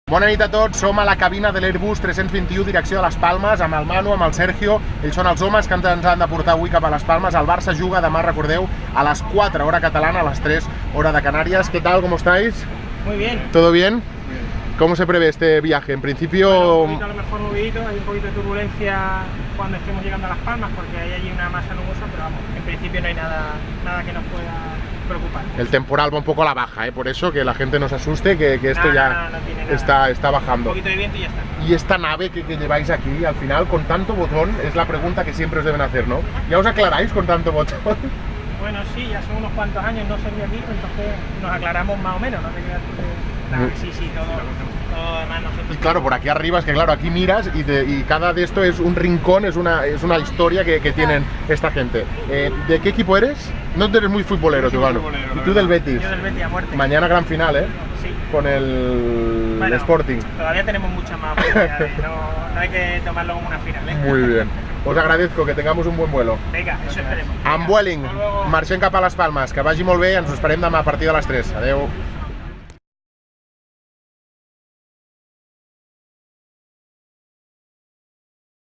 Bona nit a tots, som a la cabina de l'Airbus 321 direcció de les Palmes, amb el Manu, amb el Sergio. Ells són els homes que ens han de portar avui cap a les Palmes. El Barça juga demà, recordeu, a las 4 hora catalana, a las 3 hora de Canarias. ¿Qué tal? ¿Cómo estáis? Muy bien. ¿Todo bien? ¿Cómo se prevé este viaje? En principio... Bueno, un poquito a lo mejor movidito, hay un poquito de turbulencia cuando estemos llegando a Las Palmas porque hay allí una masa nubosa, pero vamos, en principio no hay nada que nos pueda preocupar. El temporal va un poco a la baja, por eso que la gente no se asuste, que esto No ya tiene nada. está bajando. Un poquito de viento y ya está. Y esta nave que lleváis aquí, al final, con tanto botón, es la pregunta que siempre os deben hacer, ¿no? ¿Ya os aclaráis con tanto botón? Bueno, sí, ya son unos cuantos años no serví aquí, entonces nos aclaramos más o menos, no te creas tú que... Nada, sí, todo además nosotros... Y claro, por aquí arriba es que claro, aquí miras y cada de esto es un rincón, es una historia que tienen esta gente. ¿De qué equipo eres? No eres muy futbolero, tú, Manu. ¿Y tú del Betis? Yo del Betis a muerte. Mañana gran final, ¿eh? Sí. Con el Sporting. Todavía tenemos muchas más posibilidades, no hay que tomarlo como una final, ¿eh? Muy bien. Os agradezco, que tengamos un buen vuelo. Vinga, això esperem. Amb Vueling, marxem cap a les Palmes, que vagi molt bé, ens ho esperem demà a partir de les 3. Adeu.